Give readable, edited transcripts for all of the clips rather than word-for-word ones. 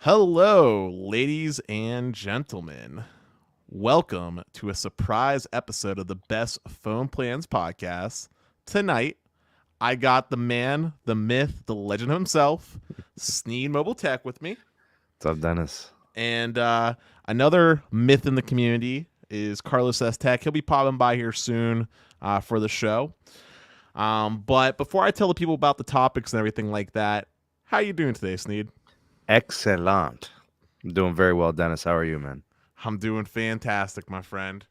Hello, ladies and gentlemen. Welcome to a surprise episode of the Best Phone Plans Podcast. Tonight, I got the man, the myth, the legend himself, SneedMobileTech with me. What's up, Dennis? And another myth in the community is Carlos S. Tech. He'll be popping by here soon for the show. But before I tell the people about the topics and everything like that, how you doing today, Sneed? Excellent. I'm doing very well, Dennis. How are you, man? I'm doing fantastic, my friend.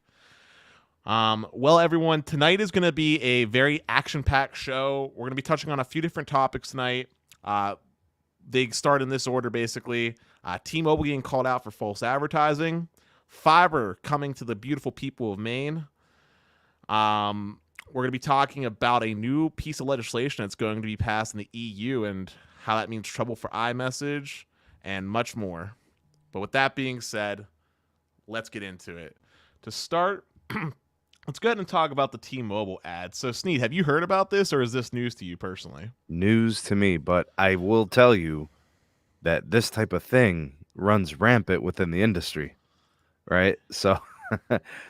Well, everyone, tonight is going to be a very action-packed show. We're going to be touching on a few different topics tonight. They start in this order, basically. T-Mobile getting called out for false advertising. Fiber coming to the beautiful people of Maine. We're going to be talking about a new piece of legislation that's going to be passed in the EU and how that means trouble for iMessage and much more. But with that being said, let's get into it. To start, let's go ahead and talk about the T-Mobile ad. So, Sneed, have you heard about this, or is this news to you personally? News to me, but I will tell you that this type of thing runs rampant within the industry, right? So,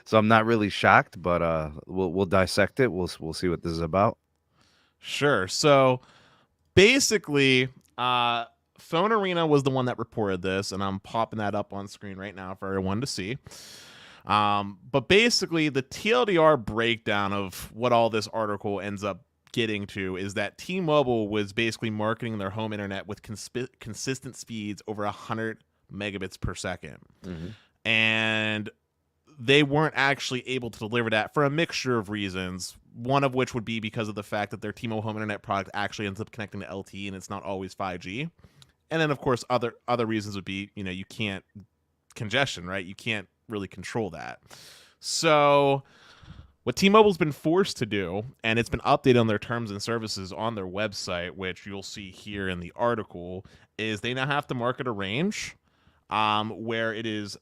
so I'm not really shocked, but we'll dissect it. We'll see what this is about. Sure. So, basically, Phone Arena was the one that reported this, and I'm popping that up on screen right now for everyone to see. But basically, the TLDR breakdown of what all this article ends up getting to is that T-Mobile was basically marketing their home internet with consistent speeds over 100 megabits per second. Mm-hmm. And they weren't actually able to deliver that for a mixture of reasons. One of which would be because of the fact that their T-Mobile home internet product actually ends up connecting to LTE and it's not always 5G. And then, of course, other reasons would be, you can't congestion, right? You can't really control that. So what T-Mobile's been forced to do, and it's been updated on their terms and services on their website, which you'll see here in the article, is they now have to market a range where it is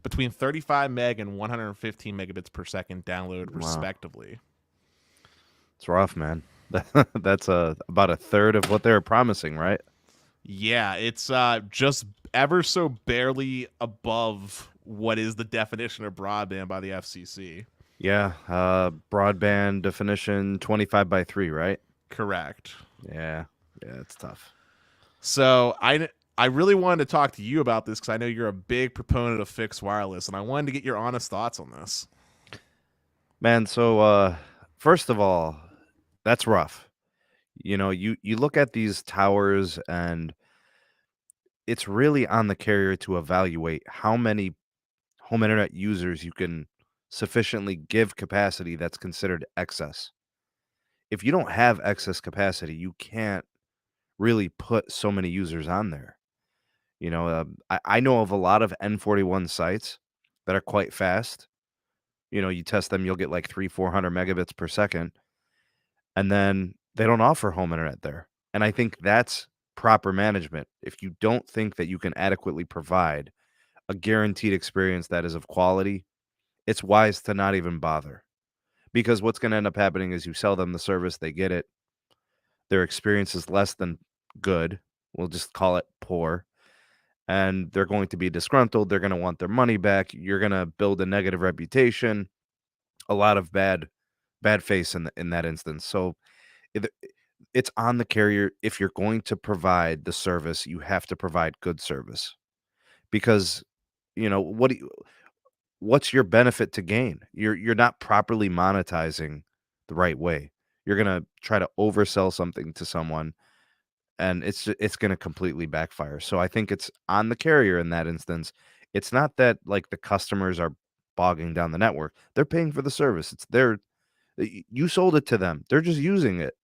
between 35 meg and 115 megabits per second download, respectively. Wow. It's rough, man. That's about a third of what they were promising, right? Yeah, it's just ever so barely above what is the definition of broadband by the FCC. Yeah, broadband definition 25 by 3, right? Correct. Yeah, it's tough. So I really wanted to talk to you about this because I know you're a big proponent of fixed wireless, and I wanted to get your honest thoughts on this. Man, so first of all, that's rough. You look at these towers and it's really on the carrier to evaluate how many home internet users you can sufficiently give capacity that's considered excess. If you don't have excess capacity, you can't really put so many users on there. I know of a lot of N41 sites that are quite fast. You test them, you'll get like 400 megabits per second, and then they don't offer home internet there. And I think that's proper management. If you don't think that you can adequately provide a guaranteed experience that is of quality, it's wise to not even bother. Because what's going to end up happening is you sell them the service, they get it, their experience is less than good. We'll just call it poor. And they're going to be disgruntled. They're going to want their money back. You're going to build a negative reputation, a lot of bad face in that instance. So it's on the carrier. If you're going to provide the service, you have to provide good service. Because what's your benefit to gain? You're not properly monetizing the right way. You're going to try to oversell something to someone, and it's going to completely backfire. So I think it's on the carrier in that instance. It's not that like the customers are bogging down the network. They're paying for the service. It's you sold it to them. They're just using it.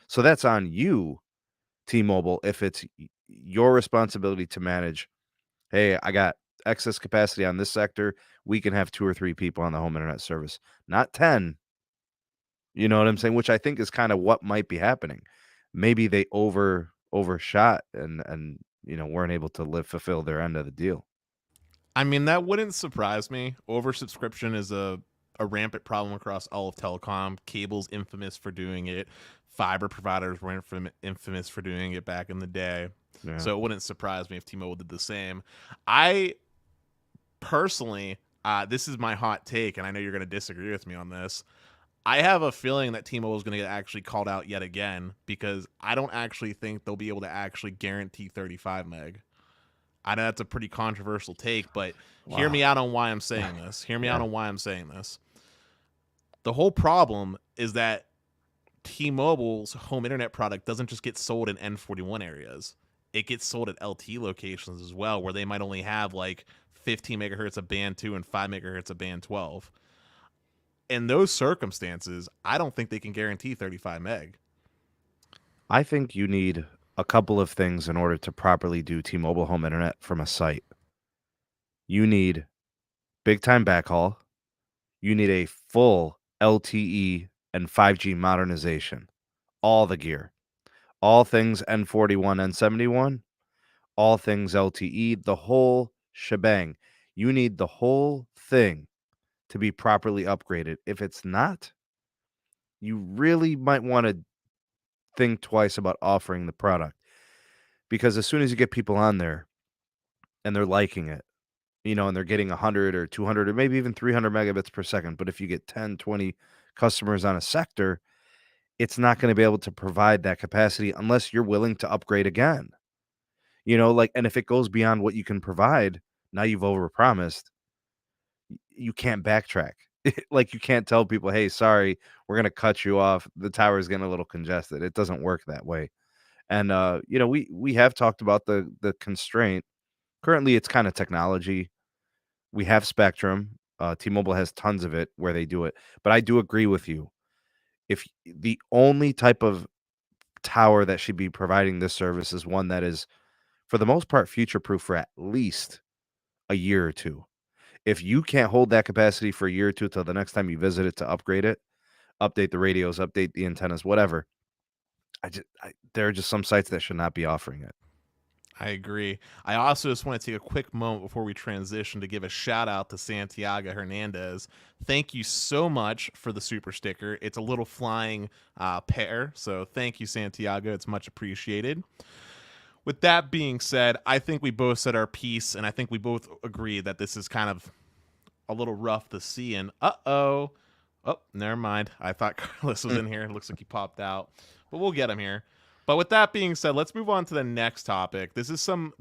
So that's on you, T-Mobile, if it's your responsibility to manage, hey, I got excess capacity on this sector. We can have 2 or 3 people on the home internet service, not 10. You know what I'm saying? Which I think is kind of what might be happening. Maybe they overshot and weren't able to fulfill their end of the deal. I mean, that wouldn't surprise me. Oversubscription is a a rampant problem across all of telecom. Cable's infamous for doing it. Fiber providers were infamous for doing it back in the day. Yeah. So it wouldn't surprise me if T-Mobile did the same. I personally, this is my hot take, and I know you're going to disagree with me on this. I have a feeling that T-Mobile is going to get actually called out yet again because I don't actually think they'll be able to actually guarantee 35 meg. I know that's a pretty controversial take, but hear me out on why I'm saying this. Hear me out on why I'm saying this. The whole problem is that T-Mobile's home internet product doesn't just get sold in N41 areas. It gets sold at LTE locations as well, where they might only have like 15 megahertz of band 2 and 5 megahertz of band 12. In those circumstances, I don't think they can guarantee 35 meg. I think you need a couple of things in order to properly do T-Mobile home internet from a site. You need big time backhaul. You need a full LTE and 5G modernization. All the gear. All things N41, N71. All things LTE. The whole shebang. You need the whole thing to be properly upgraded. If it's not, you really might want to think twice about offering the product. Because as soon as you get people on there and they're liking it, and they're getting 100 or 200 or maybe even 300 megabits per second, but if you get 10, 20 customers on a sector, it's not going to be able to provide that capacity unless you're willing to upgrade again. And if it goes beyond what you can provide, now you've overpromised. You can't backtrack. Like, you can't tell people, hey, sorry, we're going to cut you off. The tower is getting a little congested. It doesn't work that way. And, we have talked about the constraint. Currently, it's kind of technology. We have spectrum. T-Mobile has tons of it where they do it. But I do agree with you. If the only type of tower that should be providing this service is one that is, for the most part, future-proof for at least a year or two. If you can't hold that capacity for a year or two till the next time you visit it to upgrade it, update the radios, update the antennas, whatever, there are just some sites that should not be offering it. I agree. I also just want to take a quick moment before we transition to give a shout out to Santiago Hernandez. Thank you so much for the super sticker. It's a little flying pear, so thank you, Santiago. It's much appreciated. With that being said, I think we both said our piece, and I think we both agree that this is kind of a little rough to see. And oh, never mind. I thought Carlos was in here. It looks like he popped out, but we'll get him here. But with that being said, let's move on to the next topic. This is some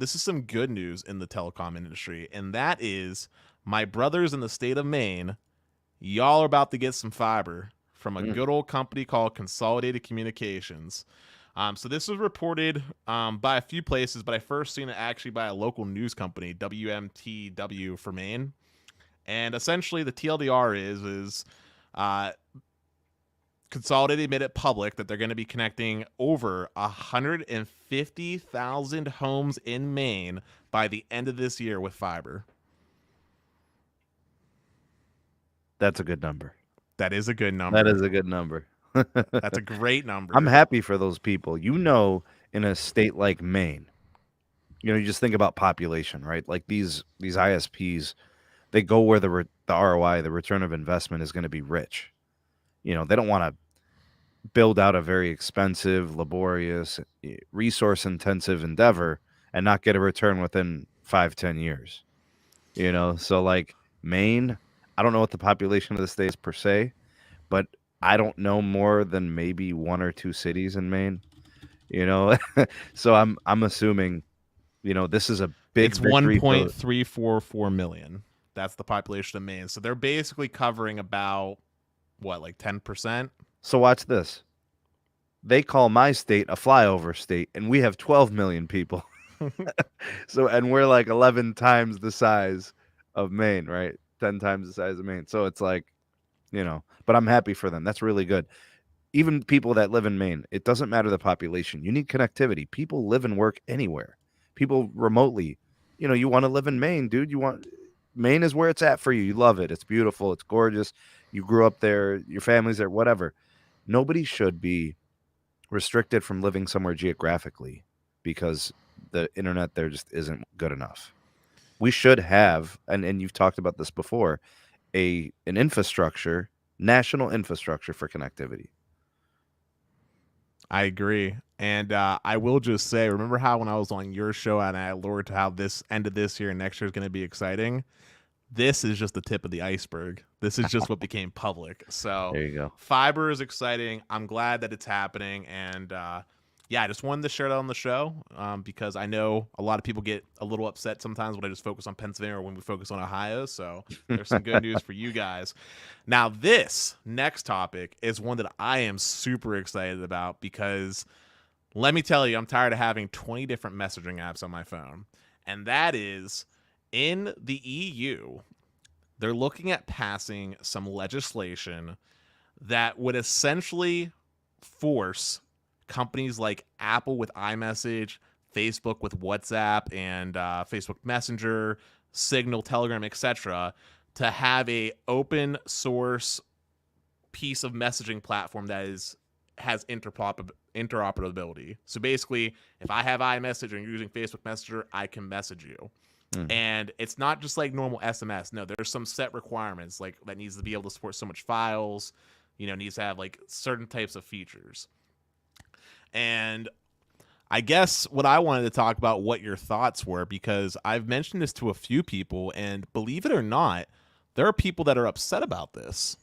good news in the telecom industry, and that is my brothers in the state of Maine. Y'all are about to get some fiber from a good old company called Consolidated Communications. So this was reported by a few places, but I first seen it actually by a local news company, WMTW for Maine. And essentially, the TLDR is Consolidated made it public that they're going to be connecting over 150,000 homes in Maine by the end of this year with fiber. That's a good number. That is a good number. That is a good number. That's a great number. I'm happy for those people. In a state like Maine, you just think about population, right? Like these ISPs, they go where the ROI, the return of investment, is going to be rich. They don't want to build out a very expensive, laborious, resource-intensive endeavor and not get a return within 5-10 years. So like Maine, I don't know what the population of the state is per se, but I don't know more than maybe one or two cities in Maine. So I'm assuming, this is a big. It's 1.344 million. That's the population of Maine. So they're basically covering about like 10%. So watch this. They call my state a flyover state, and we have 12 million people. And we're like 11 times the size of Maine, right? 10 times the size of Maine. So it's like, but I'm happy for them. That's really good. Even people that live in Maine, it doesn't matter the population. You need connectivity. People live and work anywhere. People remotely, you want to live in Maine, dude. Maine is where it's at for you. You love it. It's beautiful. It's gorgeous. You grew up there. Your family's there, whatever. Nobody should be restricted from living somewhere geographically because the internet there just isn't good enough. We should have, and you've talked about this before, an infrastructure, national infrastructure for connectivity. I agree. And I will just say, remember how when I was on your show and I allured to how this end of this year and next year is going to be exciting? This is just the tip of the iceberg. This is just what became public. So There you go. fiber is exciting. I'm glad that it's happening. And yeah, I just wanted to share that on the show because I know a lot of people get a little upset sometimes when I just focus on Pennsylvania or when we focus on Ohio. So there's some good news for you guys. Now, this next topic is one that I am super excited about because let me tell you, I'm tired of having 20 different messaging apps on my phone. And that is in the EU, they're looking at passing some legislation that would essentially force companies like Apple with iMessage, Facebook with WhatsApp and Facebook Messenger, Signal, Telegram, etc., to have a open source piece of messaging platform that has interoperability. So basically, if I have iMessage and you're using Facebook Messenger, I can message you. And it's not just like normal SMS. No, there's some set requirements like that needs to be able to support so much files, needs to have like certain types of features. And I guess what I wanted to talk about what your thoughts were, because I've mentioned this to a few people, and believe it or not, there are people that are upset about this.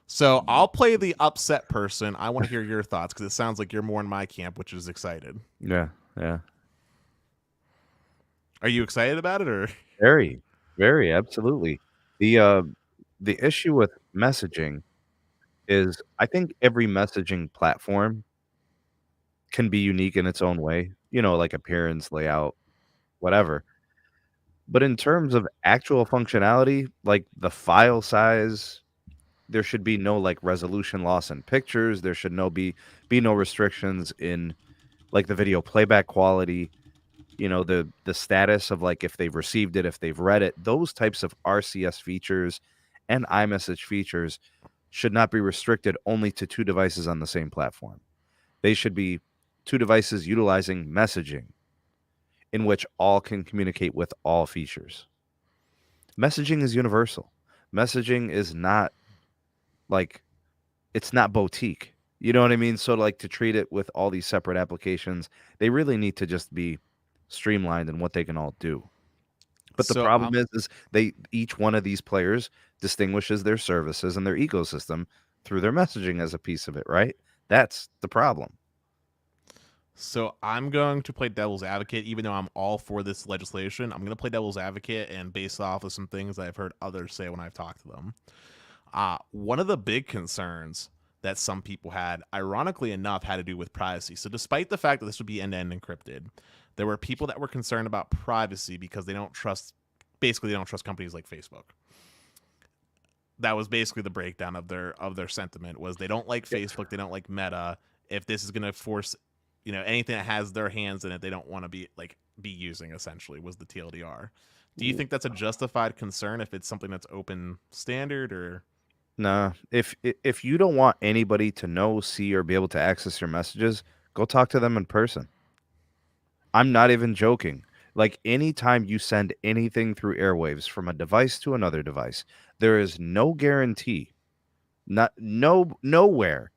So I'll play the upset person. I want to hear your thoughts because it sounds like you're more in my camp, which is excited. Yeah. Are you excited about it or? Very, very, absolutely. The issue with messaging is I think every messaging platform can be unique in its own way, like appearance, layout, whatever. But in terms of actual functionality, like the file size, there should be no like resolution loss in pictures. There should be no restrictions in like the video playback quality, the status of like if they've received it, if they've read it. Those types of RCS features and iMessage features should not be restricted only to two devices on the same platform. They should be two devices utilizing messaging in which all can communicate with all features. Messaging is universal. Messaging is not like, it's not boutique. You know what I mean? So like to treat it with all these separate applications, they really need to just be streamlined in what they can all do. But the So problem is each one of these players distinguishes their services and their ecosystem through their messaging as a piece of it, right? That's the problem. So I'm going to play devil's advocate, even though I'm all for this legislation. I'm going to play devil's advocate and based off of some things I've heard others say when I've talked to them. One of the big concerns that some people had, ironically enough, had to do with privacy. So despite the fact that this would be end-to-end encrypted, there were people that were concerned about privacy because they don't trust companies like Facebook. That was basically the breakdown of their sentiment was they don't like Facebook, they don't like Meta. If this is going to force, anything that has their hands in it, they don't want to be using, essentially, was the TLDR. Do you think that's a justified concern if it's something that's open standard or? Nah, if you don't want anybody to know, see, or be able to access your messages, go talk to them in person. I'm not even joking. Like anytime you send anything through airwaves from a device to another device, there is no guarantee, nowhere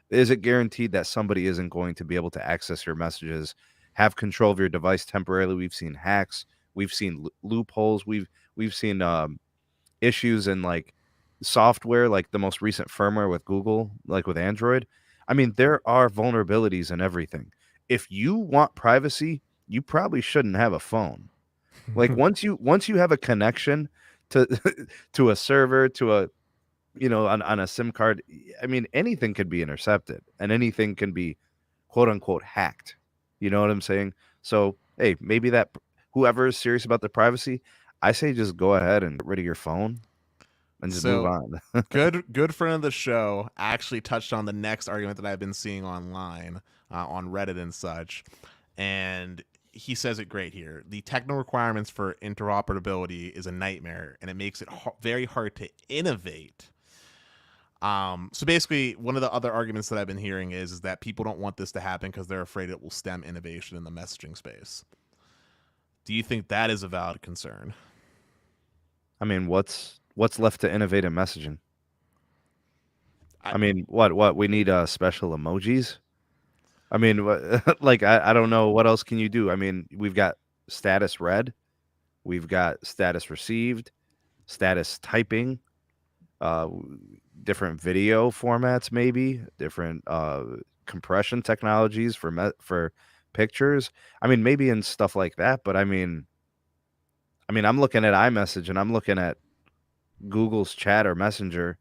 is it guaranteed that somebody isn't going to be able to access your messages, have control of your device temporarily. We've seen hacks, we've seen loopholes, we've seen issues in like software, like the most recent firmware with Google, like with Android. I mean, there are vulnerabilities in everything. If you want privacy, you probably shouldn't have a phone. Like once you have a connection to to a server, to a on a SIM card, I mean, anything could be intercepted and anything can be quote unquote hacked. You know what I'm saying? So, hey, maybe that whoever is serious about their privacy, I say just go ahead and get rid of your phone and just move on. good friend of the show actually touched on the next argument that I've been seeing online on Reddit and such, and he says it great here. The technical requirements for interoperability is a nightmare, and it makes it very hard to innovate. So basically, one of the other arguments that I've been hearing is that people don't want this to happen because they're afraid it will stem innovation in the messaging space. Do you think that is a valid concern? I mean, what's left to innovate in messaging? I, I mean, what we need special emojis? I mean, like I don't know what else can you do? I mean, we've got status read, we've got status received, status typing, different video formats, maybe different compression technologies for for pictures. I mean, maybe in stuff like that. But I mean, I'm looking at iMessage and I'm looking at Google's Chat or Messenger.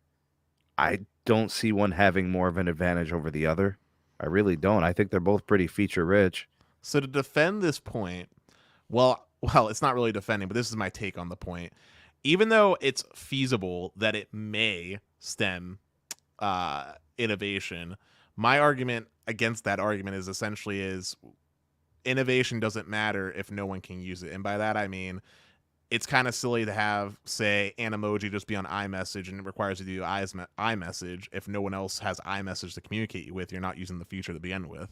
I don't see one having more of an advantage over the other. I really don't. I think they're both pretty feature rich. so to defend this point, well, it's not really defending, but this is my take on the point. Even though it's feasible that it may stem innovation, my argument against that argument is essentially is innovation doesn't matter if no one can use it, and by that I mean it's kind of silly to have, say, an emoji just be on iMessage and it requires you to do iMessage if no one else has iMessage to communicate you with. You're not using the feature to begin with.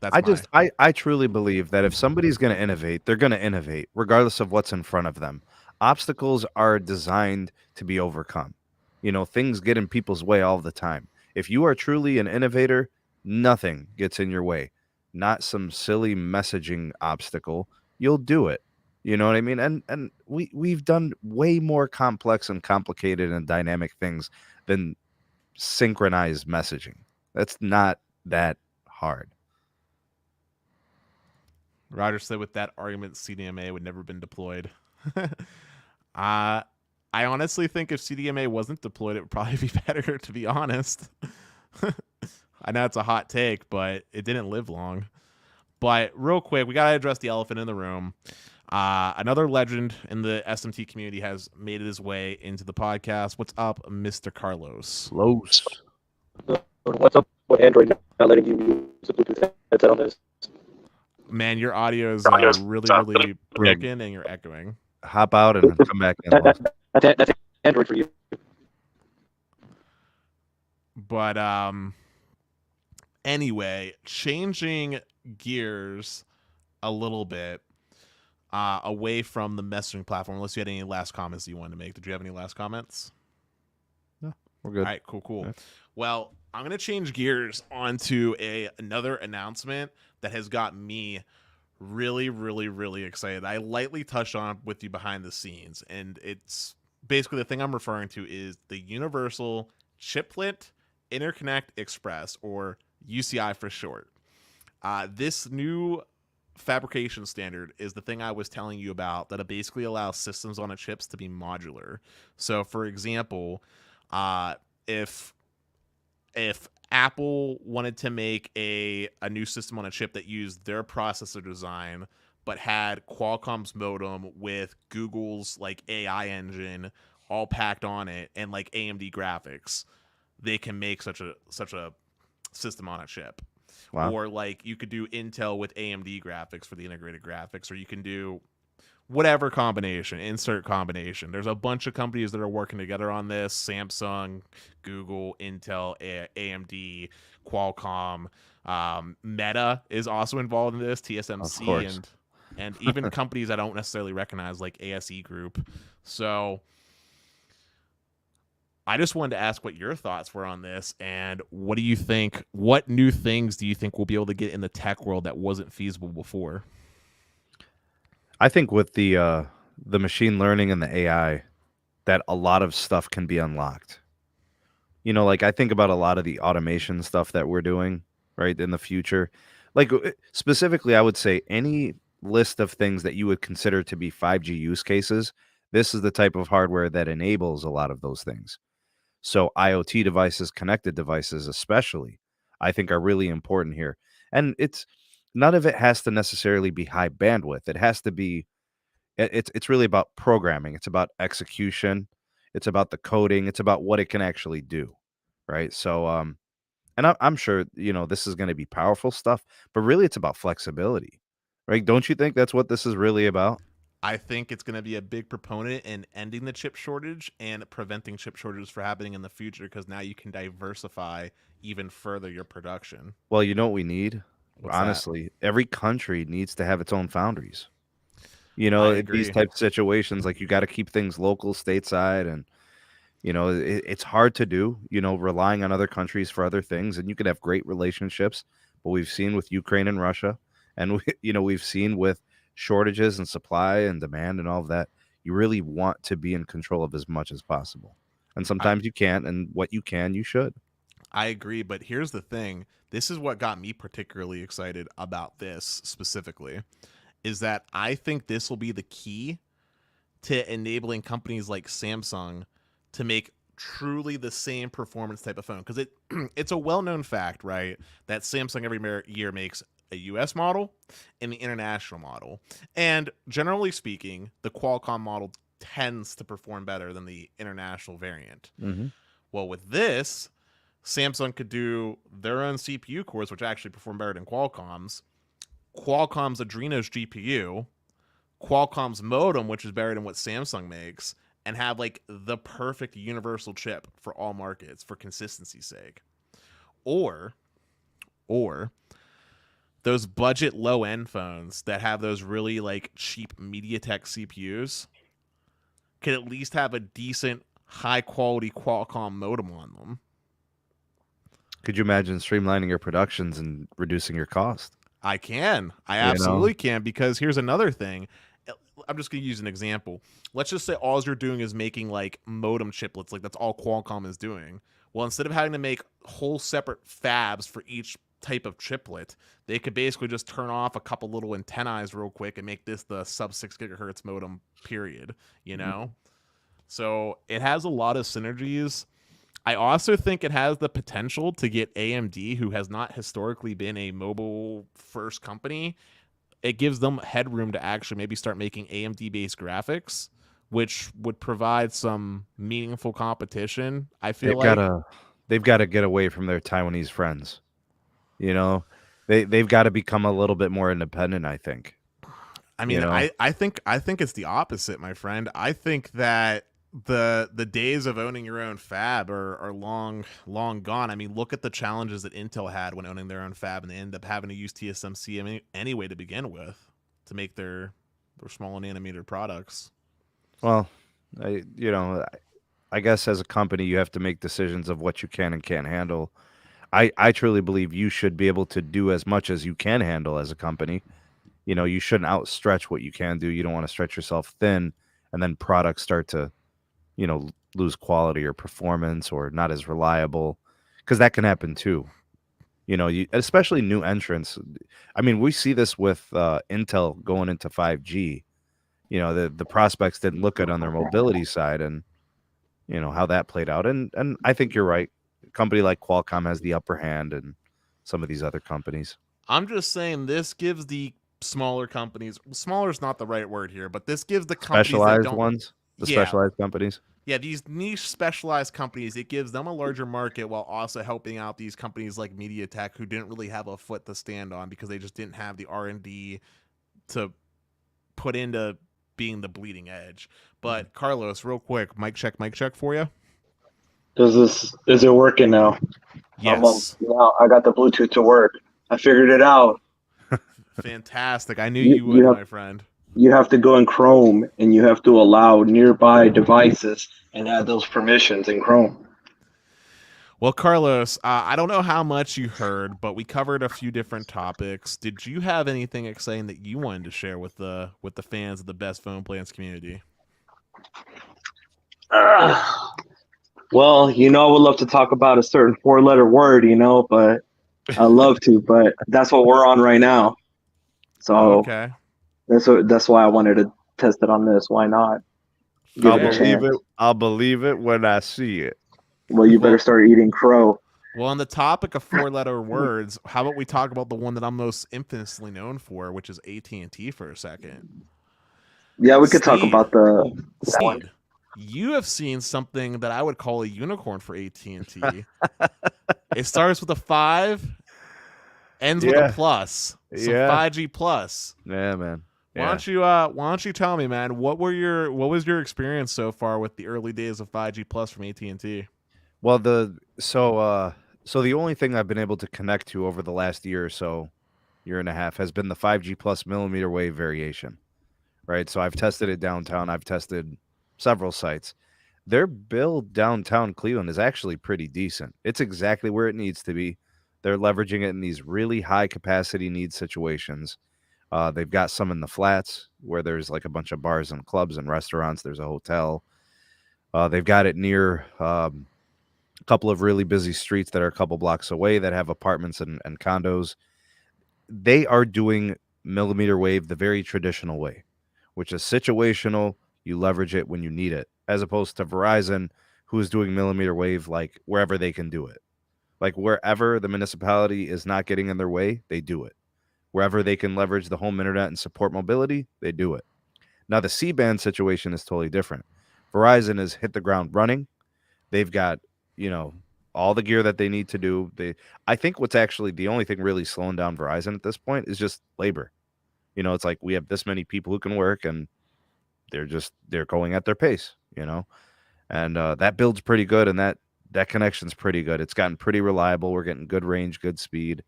That's I my. just I truly believe that if somebody's going to innovate, they're going to innovate regardless of what's in front of them. Obstacles are designed to be overcome. Things get in people's way all the time. If you are truly an innovator, nothing gets in your way. Not some silly messaging obstacle. You'll do it. You know what I mean? And we've done way more complex and complicated and dynamic things than synchronized messaging. That's not that hard. Roger said with that argument, CDMA would never have been deployed. I honestly think if CDMA wasn't deployed, it would probably be better, to be honest. I know it's a hot take, but it didn't live long. But real quick, we got to address the elephant in the room. Another legend in the SMT community has made his way into the podcast. What's up, Mr. Carlos? Close. What's up with Android not letting you use a Bluetooth headset on this? Man, your audio is really, really broken and you're echoing. Hop out and come back in. That's Android for you. But anyway, changing gears a little bit away from the messaging platform, unless you had any last comments you wanted to make. Did you have any last comments? No, we're good. All right, cool. Yeah. Well, I'm going to change gears onto another announcement that has got me really, really, really excited. I lightly touched on it with you behind the scenes, and it's basically the thing I'm referring to is the Universal Chiplet Interconnect Express, or UCI for short. This new fabrication standard is the thing I was telling you about that it basically allows systems on a chips to be modular. So, for example, if Apple wanted to make a new system on a chip that used their processor design but had Qualcomm's modem with Google's like AI engine all packed on it and like AMD graphics, they can make such a system on a chip. Wow. Or like you could do Intel with AMD graphics for the integrated graphics, or you can do whatever combination, insert combination. There's a bunch of companies that are working together on this: Samsung, Google, Intel, AMD, Qualcomm. Meta is also involved in this, TSMC, and even companies I don't necessarily recognize like ASE Group. So I just wanted to ask what your thoughts were on this, and what do you think? What new things do you think we'll be able to get in the tech world that wasn't feasible before? I think with the machine learning and the AI, that a lot of stuff can be unlocked. Like I think about a lot of the automation stuff that we're doing, right, in the future. Like specifically, I would say any list of things that you would consider to be 5G use cases, this is the type of hardware that enables a lot of those things. So IoT devices, connected devices especially, I think are really important here. And none of it has to necessarily be high bandwidth. It has to be it's really about programming. It's about execution. It's about the coding. It's about what it can actually do, right? So and I'm sure, this is going to be powerful stuff, but really it's about flexibility, right? Don't you think that's what this is really about? I think it's going to be a big proponent in ending the chip shortage and preventing chip shortages from happening in the future, because now you can diversify even further your production. Well, you know what we need? What's Honestly, every country needs to have its own foundries. You I know, agree. these type of situations, like you got to keep things local, stateside, and it's hard to do. Relying on other countries for other things, and you could have great relationships, but we've seen with Ukraine and Russia, and we've seen with shortages and supply and demand and all of that. You really want to be in control of as much as possible, and I, sometimes you can't. And what you can, you should. I agree, but here's the thing. This is what got me particularly excited about this specifically, is that I think this will be the key to enabling companies like Samsung to make truly the same performance type of phone, because it's a well-known fact, right, that Samsung every year makes a US model and the international model, and generally speaking the Qualcomm model tends to perform better than the international variant. Mm-hmm. Well, with this, Samsung could do their own CPU cores, which actually perform better than Qualcomm's Adreno's GPU, Qualcomm's modem, which is better than what Samsung makes, and have like the perfect universal chip for all markets for consistency's sake. Or those budget low end phones that have those really like cheap MediaTek CPUs could at least have a decent high quality Qualcomm modem on them. Could you imagine streamlining your productions and reducing your cost? I can. I absolutely can, because here's another thing. I'm just going to use an example. Let's just say all you're doing is making like modem chiplets, like that's all Qualcomm is doing. Well, instead of having to make whole separate fabs for each type of chiplet, they could basically just turn off a couple little antennae real quick and make this the sub 6 gigahertz modem, period, So it has a lot of synergies. I also think it has the potential to get AMD, who has not historically been a mobile first company. It gives them headroom to actually maybe start making AMD based graphics, which would provide some meaningful competition. I feel They've got to get away from their Taiwanese friends. They've got to become a little bit more independent, I think. I mean, I think it's the opposite, my friend. I think that the days of owning your own fab are long gone. I mean, look at the challenges that Intel had when owning their own fab, and they ended up having to use TSMC anyway to begin with to make their small nanometer products. Well, I guess as a company you have to make decisions of what you can and can't handle. I truly believe you should be able to do as much as you can handle as a company. You shouldn't outstretch what you can do. You don't want to stretch yourself thin, and then products start to lose quality or performance or not as reliable, because that can happen too. Especially new entrants. I mean, we see this with Intel going into 5G. The prospects didn't look good on their mobility side, and how that played out. And I think you're right. A company like Qualcomm has the upper hand, and some of these other companies. I'm just saying this gives the smaller companies. Smaller is not the right word here, but this gives the companies Specialized that don't, ones. The specialized companies. Yeah, these niche specialized companies, it gives them a larger market while also helping out these companies like MediaTek, who didn't really have a foot to stand on because they just didn't have the R&D to put into being the bleeding edge. But Carlos, real quick, mic check for you. Is it working now? Yes. Now I got the Bluetooth to work. I figured it out. Fantastic. I knew you would, my friend. You have to go in Chrome and you have to allow nearby devices and add those permissions in Chrome. Well, Carlos, I don't know how much you heard, but we covered a few different topics. Did you have anything exciting that you wanted to share with the fans of the Best Phone Plans community? Well, I would love to talk about a certain 4-letter word, but I love to, but that's what we're on right now. So okay. That's why I wanted to test it on this. Why not? I'll believe it when I see it. Well, you better start eating crow. Well, on the topic of 4-letter words, how about we talk about the one that I'm most infamously known for, which is AT&T, for a second. Yeah, we could talk about that one. You have seen something that I would call a unicorn for AT&T. It starts with a 5, ends with a plus. So 5G plus. Yeah, man. Why don't you tell me, man, what was your experience so far with the early days of 5G plus from AT&T? Well, so the only thing I've been able to connect to over the last year or so, year and a half, has been the 5G plus millimeter wave variation, right? So I've tested it downtown. I've tested several sites. Their build downtown Cleveland is actually pretty decent. It's exactly where it needs to be. They're leveraging it in these really high capacity need situations. They've got some in the flats where there's like a bunch of bars and clubs and restaurants. There's a hotel. They've got it near a couple of really busy streets that are a couple blocks away that have apartments and condos. They are doing millimeter wave the very traditional way, which is situational. You leverage it when you need it, as opposed to Verizon, who is doing millimeter wave like wherever they can do it. Like wherever the municipality is not getting in their way, they do it. Wherever they can leverage the home internet and support mobility, they do it. Now, the C-band situation is totally different. Verizon has hit the ground running. They've got, you know, all the gear that they need to do. I think what's actually the only thing really slowing down Verizon at this point is just labor. It's like we have this many people who can work, and they're going at their pace, and that build's pretty good, and that connection's pretty good. It's gotten pretty reliable. We're getting good range, good speed,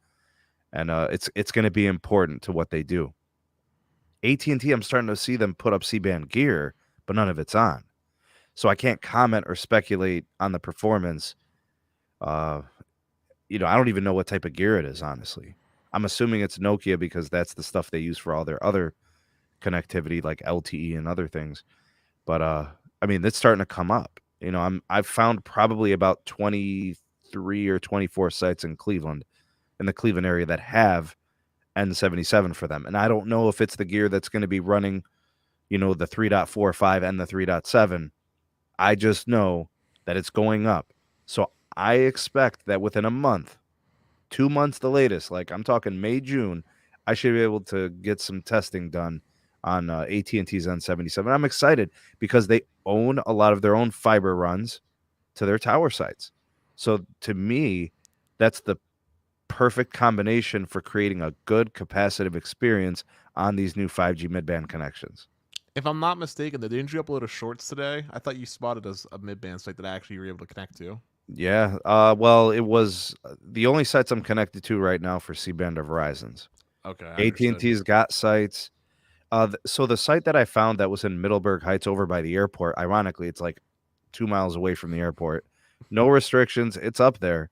and it's going to be important to what they do. AT&T, I'm starting to see them put up C-band gear, but none of it's on. So I can't comment or speculate on the performance. I don't even know what type of gear it is, honestly. I'm assuming it's Nokia because that's the stuff they use for all their other connectivity, like LTE and other things. But it's starting to come up. I've found probably about 23 or 24 sites in the Cleveland area that have N77 for them. And I don't know if it's the gear that's going to be running, the 3.45 and the 3.7. I just know that it's going up. So I expect that within a month, 2 months the latest, like I'm talking May, June, I should be able to get some testing done on AT&T's N77. I'm excited because they own a lot of their own fiber runs to their tower sites. So to me, that's the perfect combination for creating a good capacitive experience on these new 5G mid-band connections. If I'm not mistaken, didn't you upload a shorts today? I thought you spotted as a mid-band site that actually you were able to connect to. Yeah. Well, it was the only sites I'm connected to right now for C-band are Verizon's. Okay. AT&T's got sites. So the site that I found that was in Middleburg Heights over by the airport, ironically, it's like 2 miles away from the airport. No restrictions. It's up there,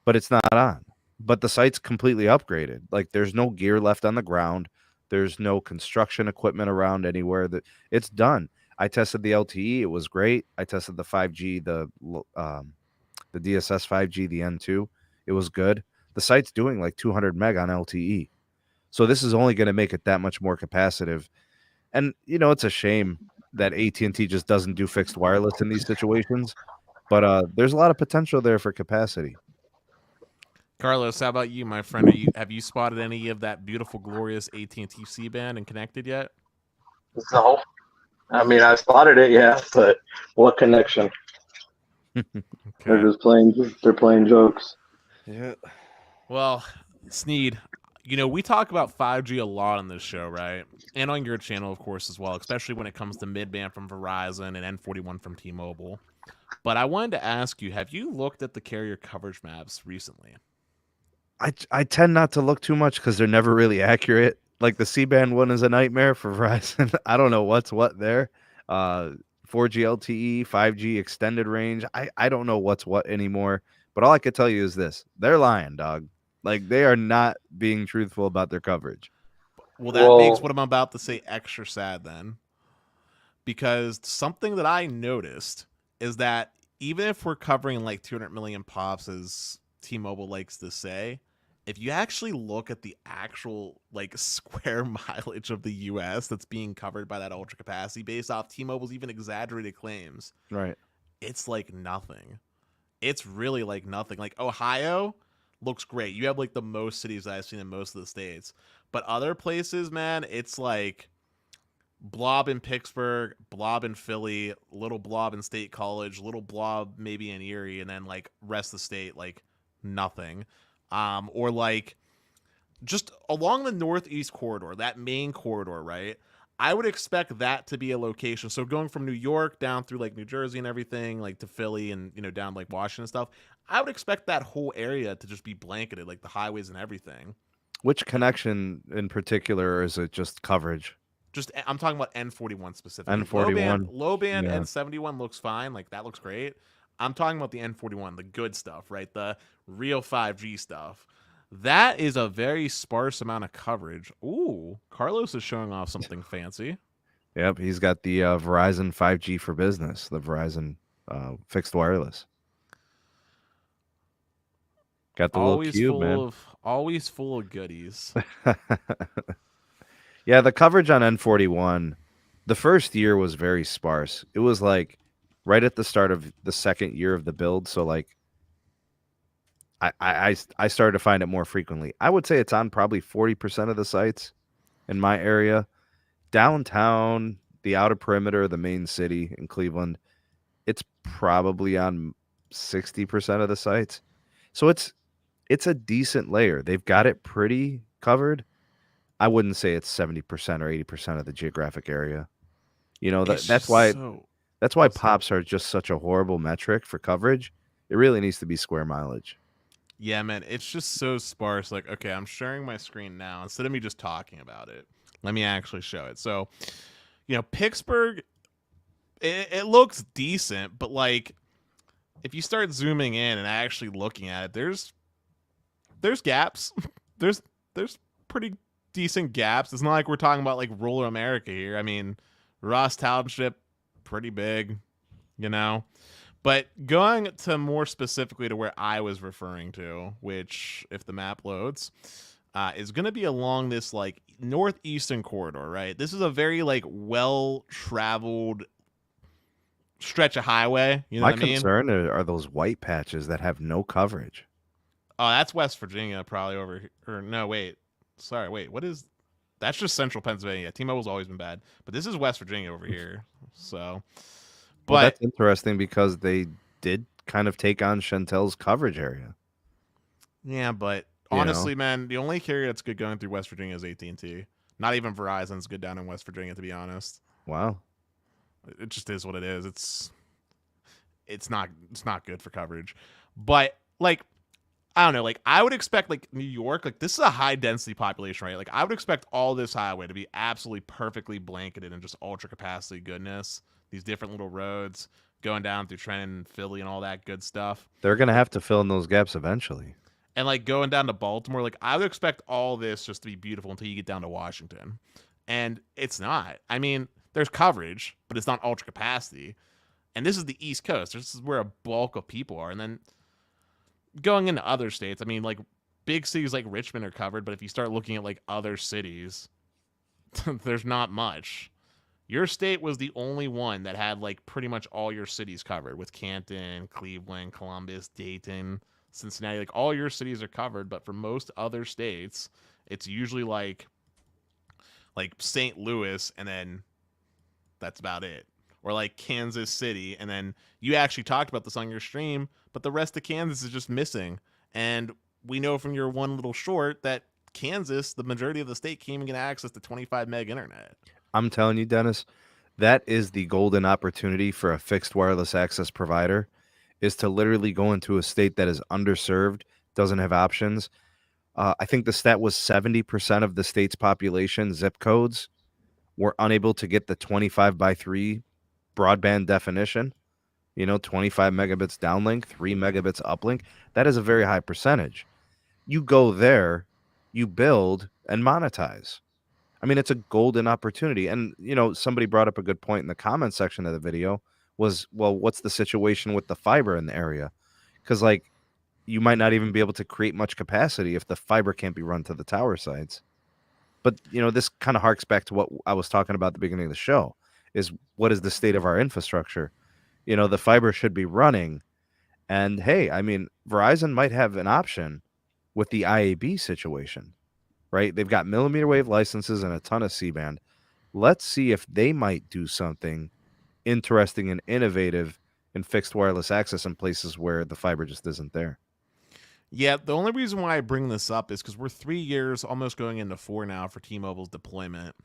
but it's not on. But the site's completely upgraded. Like there's no gear left on the ground. There's no construction equipment around anywhere. That it's done. I tested the LTE. It was great. I tested the 5G, the DSS 5G, the N2. It was good. The site's doing like 200 meg on LTE. So this is only going to make it that much more capacitive. And, it's a shame that AT&T just doesn't do fixed wireless in these situations. But there's a lot of potential there for capacity. Carlos, how about you, my friend? Have you spotted any of that beautiful, glorious AT&T C-band and connected yet? No. I spotted it, yeah, but what connection? Okay. They're playing jokes. Yeah. Well, Sneed, we talk about 5G a lot on this show, right? And on your channel, of course, as well, especially when it comes to mid-band from Verizon and N41 from T-Mobile. But I wanted to ask you, have you looked at the carrier coverage maps recently? I tend not to look too much because they're never really accurate. Like the C-band one is a nightmare for Verizon. I don't know what's what there. 4G LTE, 5G extended range. I don't know what's what anymore. But all I could tell you is this. They're lying, dog. Like they are not being truthful about their coverage. Well, that makes what I'm about to say extra sad then. Because something that I noticed is that even if we're covering like 200 million pops, as T-Mobile likes to say, if you actually look at the actual like square mileage of the US that's being covered by that ultra capacity based off T-Mobile's even exaggerated claims, right? It's like nothing. It's really like nothing. Like Ohio looks great. You have like the most cities that I've seen in most of the states. But other places, man, it's like blob in Pittsburgh, blob in Philly, little blob in State College, little blob maybe in Erie, and then like rest of the state, like nothing. Or like just along the northeast corridor, that main corridor, right? I would expect that to be a location. So going from New York down through like New Jersey and everything, like to Philly and down like Washington and stuff, I would expect that whole area to just be blanketed, like the highways and everything. Which connection in particular, or is it just coverage? I'm talking about N41 specifically. N41. Low band Yeah. N71 looks fine. Like that looks great. I'm talking about the N41, the good stuff, right? The real 5G stuff. That is a very sparse amount of coverage. Ooh, Carlos is showing off something fancy. Yep, he's got the Verizon 5G for business, the Verizon fixed wireless. Got the little cube, man. Always full of goodies. Yeah, the coverage on N41, the first year was very sparse. It was like right at the start of the second year of the build. So like I started to find it more frequently. I would say it's on probably 40% of the sites in my area. Downtown, the outer perimeter, the main city in Cleveland, it's probably on 60% of the sites. So it's a decent layer. They've got it pretty covered. I wouldn't say it's 70% or 80% of the geographic area. You know, that's why pops are just such a horrible metric for coverage. It really needs to be square mileage. Yeah, man, it's just so sparse. Like, okay, I'm sharing my screen now. Instead of me just talking about it, let me actually show it. So, Pittsburgh, it looks decent, but like, if you start zooming in and actually looking at it, there's gaps. there's pretty decent gaps. It's not like we're talking about like rural America here. I mean, Ross Township, pretty big, But going to more specifically to where I was referring to, which, if the map loads, is going to be along this like northeastern corridor, right? This is a very like well-traveled stretch of highway. You know My what I mean? concern are those white patches that have no coverage. Oh, that's West Virginia, probably over here. Or no, wait. Sorry, wait. What is? That's just central Pennsylvania. T-Mobile's always been bad, but this is West Virginia over here. So, but well, that's interesting because they did kind of take on Chantel's coverage area. Yeah, but honestly, man, the only carrier that's good going through West Virginia is AT&T. Not even Verizon's good down in West Virginia, to be honest. Wow. It just is what it is. It's not good for coverage. But like, I don't know, like I would expect like New York, like this is a high density population, right? Like I would expect all this highway to be absolutely perfectly blanketed in just ultra capacity goodness. These different little roads going down through Trenton and Philly and all that good stuff. They're going to have to fill in those gaps eventually. And like going down to Baltimore, like I would expect all this just to be beautiful until you get down to Washington. And it's not. I mean, there's coverage, but it's not ultra capacity. And this is the East Coast. This is where a bulk of people are. And then going into other states, I mean, like big cities like Richmond are covered, but if you start looking at like other cities, there's not much. Your state was the only one that had like pretty much all your cities covered, with Canton, Cleveland, Columbus, Dayton, Cincinnati. Like all your cities are covered, but for most other states, it's usually like St. Louis, and then that's about it. Or like Kansas City, and then you actually talked about this on your stream, but the rest of Kansas is just missing. And we know from your one little short that Kansas, the majority of the state, can't even get access to 25 meg internet. I'm telling you, Dennis, that is the golden opportunity for a fixed wireless access provider, is to literally go into a state that is underserved, doesn't have options. I think the stat was 70% of the state's population, zip codes, were unable to get the 25x3 broadband definition. 25 megabits downlink, 3 megabits uplink. That is a very high percentage. You go there, you build and monetize. I mean, it's a golden opportunity. And, somebody brought up a good point in the comment section of the video was, well, what's the situation with the fiber in the area? Because, like, you might not even be able to create much capacity if the fiber can't be run to the tower sites. But, this kind of harks back to what I was talking about at the beginning of the show, is what is the state of our infrastructure? The fiber should be running. And, hey, I mean, Verizon might have an option with the IAB situation. Right? They've got millimeter wave licenses and a ton of C-band. Let's see if they might do something interesting and innovative in fixed wireless access in places where the fiber just isn't there. Yeah, the only reason why I bring this up is because we're 3 years, almost going into 4 now, for T-Mobile's deployment.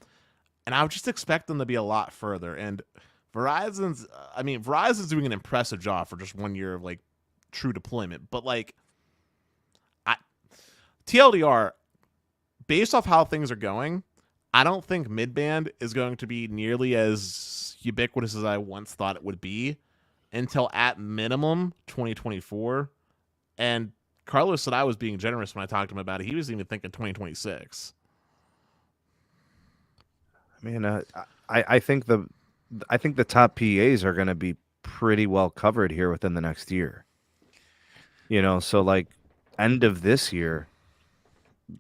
And I would just expect them to be a lot further. And Verizon's doing an impressive job for just 1 year of like true deployment. But like, TLDR, based off how things are going, I don't think mid-band is going to be nearly as ubiquitous as I once thought it would be until at minimum 2024. And Carlos said I was being generous when I talked to him about it. He was even thinking 2026. I mean, I think the top PAs are going to be pretty well covered here within the next year. So like end of this year,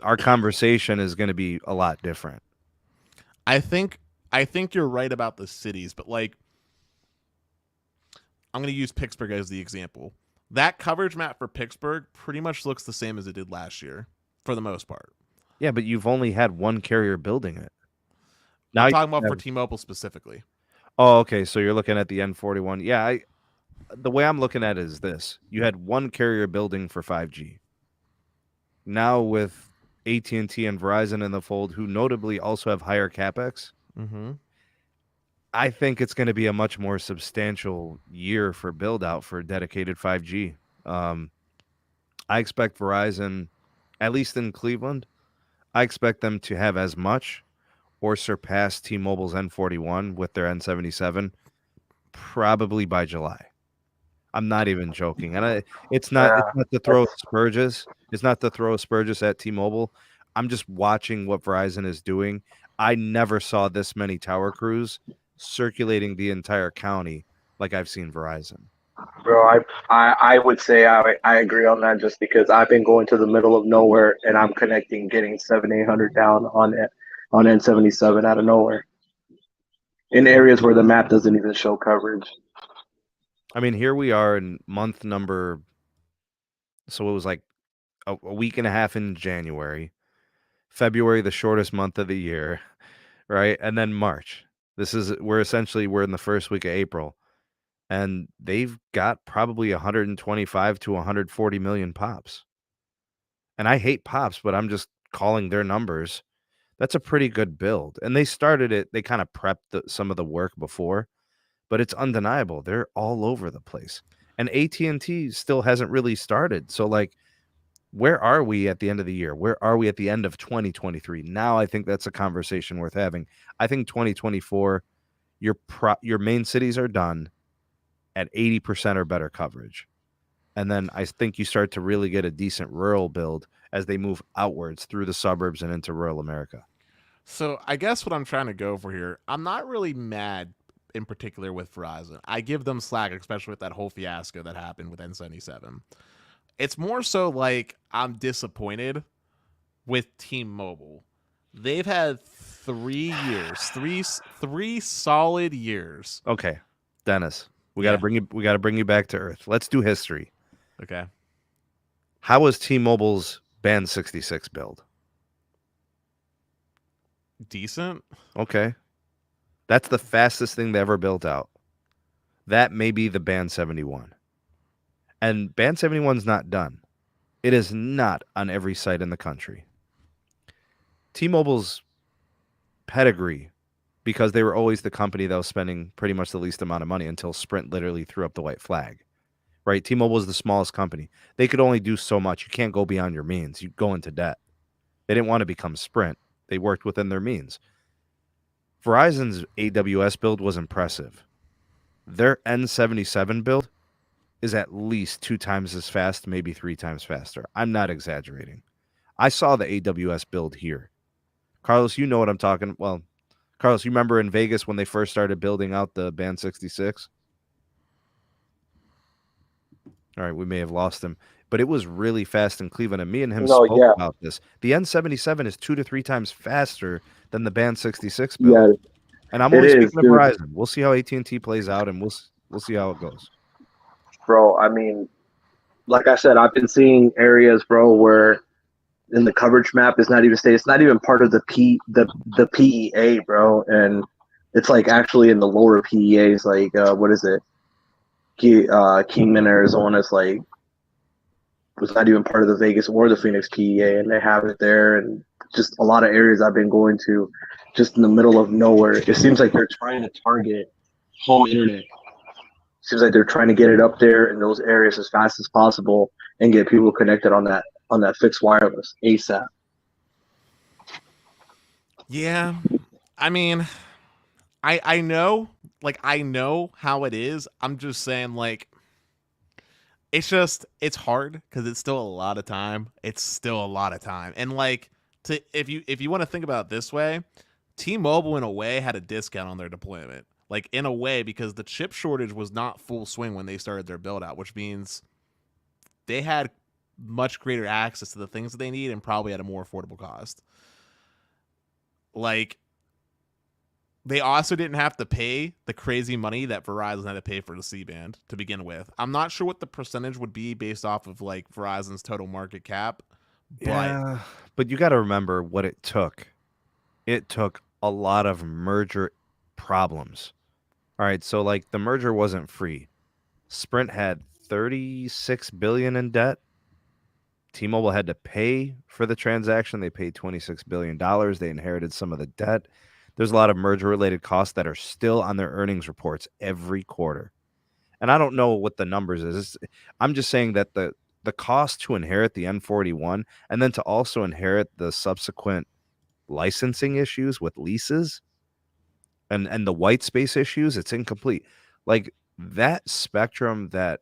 our conversation is going to be a lot different. I think you're right about the cities, but like I'm going to use Pittsburgh as the example. That coverage map for Pittsburgh pretty much looks the same as it did last year for the most part. Yeah, but you've only had one carrier building it. Now I'm talking about for T-Mobile specifically. Oh, okay. So you're looking at the N41. Yeah, the way I'm looking at it is this. You had one carrier building for 5G. Now with AT&T and Verizon in the fold, who notably also have higher CapEx, I think it's going to be a much more substantial year for build-out for dedicated 5G. I expect Verizon, at least in Cleveland, I expect them to have as much or surpass T-Mobile's N41 with their N77 probably by July. I'm not even joking. And it's not to throw Spurges. It's not to throw Spurges at T-Mobile. I'm just watching what Verizon is doing. I never saw this many tower crews circulating the entire county like I've seen Verizon. Bro, I would say I agree on that just because I've been going to the middle of nowhere and I'm connecting, getting 700-800 down on N77 out of nowhere in areas where the map doesn't even show coverage. I mean, here we are in month number, so it was like a week and a half in January, February, the shortest month of the year, right? And then March. We're in the first week of April, and they've got probably 125 to 140 million pops. And I hate pops, but I'm just calling their numbers. That's a pretty good build. And they started it, they kind of prepped some of the work before, but it's undeniable. They're all over the place. And AT&T still hasn't really started. So like, where are we at the end of the year? Where are we at the end of 2023? Now I think that's a conversation worth having. I think 2024, your main cities are done at 80% or better coverage. And then I think you start to really get a decent rural build as they move outwards through the suburbs and into rural America. So I guess what I'm trying to go for here, I'm not really mad in particular with Verizon. I give them slack, especially with that whole fiasco that happened with N77. It's more so like I'm disappointed with T-Mobile. They've had 3 years, three solid years. Okay, Dennis, we got to bring you back to earth. Let's do history. Okay. How was T-Mobile's Band 66 build? Decent. Okay. That's the fastest thing they ever built out. That may be the Band 71. And Band 71 is not done. It is not on every site in the country. T-Mobile's pedigree, because they were always the company that was spending pretty much the least amount of money until Sprint literally threw up the white flag. Right? T-Mobile is the smallest company. They could only do so much. You can't go beyond your means. You go into debt. They didn't want to become Sprint. They worked within their means. Verizon's AWS build was impressive. Their N77 build is at least 2 times as fast, maybe 3 times faster. I'm not exaggerating. I saw the AWS build here. Carlos, you know what I'm talking. Well, Carlos, you remember in Vegas when they first started building out the Band 66? All right, we may have lost him, but it was really fast in Cleveland, and me and him spoke about this. The N77 is 2 to 3 times faster than the Band 66 build. Yeah, and I'm only speaking of Verizon. We'll see how AT&T plays out, and we'll see how it goes. Bro, I mean, like I said, I've been seeing areas, bro, where in the coverage map it's not even part of the PEA, bro, and it's like actually in the lower PEAs, like what is it? Kingman, Arizona is like was not even part of the Vegas or the Phoenix PEA, and they have it there, and just a lot of areas I've been going to, just in the middle of nowhere. It seems like they're trying to target home internet. Seems like they're trying to get it up there in those areas as fast as possible and get people connected on that fixed wireless ASAP. Yeah, I mean, I know, like I know how it is. I'm just saying, like, it's hard because it's still a lot of time. It's still a lot of time, and like to if you want to think about it this way, T-Mobile in a way had a discount on their deployment, like in a way because the chip shortage was not full swing when they started their build out, which means they had much greater access to the things that they need and probably at a more affordable cost. Like they also didn't have to pay the crazy money that Verizon had to pay for the C-band to begin with. I'm not sure what the percentage would be based off of like Verizon's total market cap, but Yeah, but you got to remember what it took. It took a lot of merger problems. All right, so like the merger wasn't free. Sprint had 36 billion in debt. T-Mobile had to pay for the transaction. They paid $26 billion. They inherited some of the debt. There's a lot of merger related costs that are still on their earnings reports every quarter. And I don't know what the numbers is. I'm just saying that the cost to inherit the N41 and then to also inherit the subsequent licensing issues with leases and the white space issues, it's incomplete. Like that spectrum that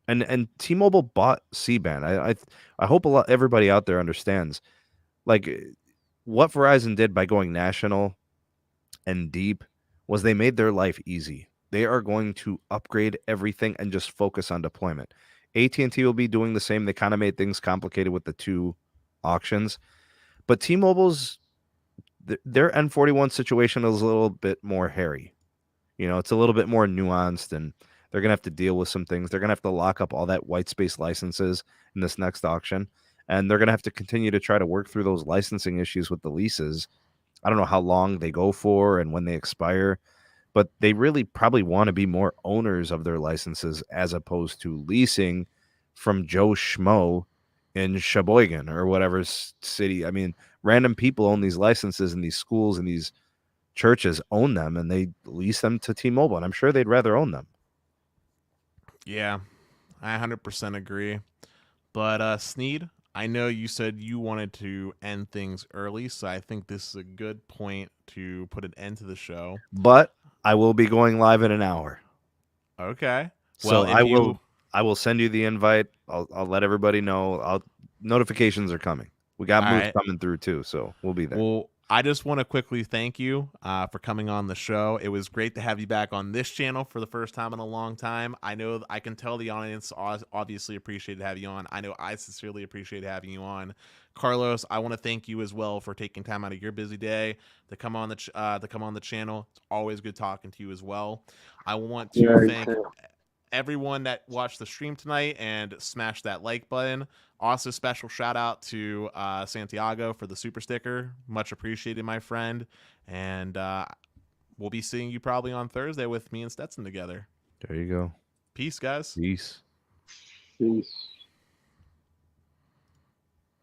and T-Mobile bought C-band. I hope everybody out there understands like what Verizon did by going national and deep was they made their life easy. They are going to upgrade everything and just focus on deployment. AT&T will be doing the same. They kind of made things complicated with the two auctions, but T-Mobile's their N41 situation is a little bit more hairy. You know, it's a little bit more nuanced, and they're gonna have to deal with some things. They're gonna have to lock up all that white space licenses in this next auction, and they're gonna have to continue to try to work through those licensing issues with the leases. I don't know how long they go for and when they expire, but they really probably want to be more owners of their licenses as opposed to leasing from Joe Schmo in Sheboygan or whatever city. I mean, random people own these licenses, and these schools and these churches own them, and they lease them to T-Mobile, and I'm sure they'd rather own them. yeah, I 100% agree. But Sneed, I know you said you wanted to end things early, so I think this is a good point to put an end to the show. But I will be going live in an hour. Okay. So Well, if you I will send you the invite. I'll let everybody know. Notifications are coming. We got all moves right. coming through too, so we'll be there. Well, I just want to quickly thank you for coming on the show. It was great to have you back on this channel for the first time in a long time. I know I can tell the audience obviously appreciated having you on. I know I sincerely appreciate having you on. Carlos, I want to thank you as well for taking time out of your busy day to come on the channel. It's always good talking to you as well. I want to Yeah, you thank too. everyone that watched the stream tonight and smash that like button. Also, special shout out to Santiago for the super sticker. Much appreciated, my friend. And we'll be seeing you probably on Thursday with me and Stetson together. There you go. Peace, guys. Peace. Peace.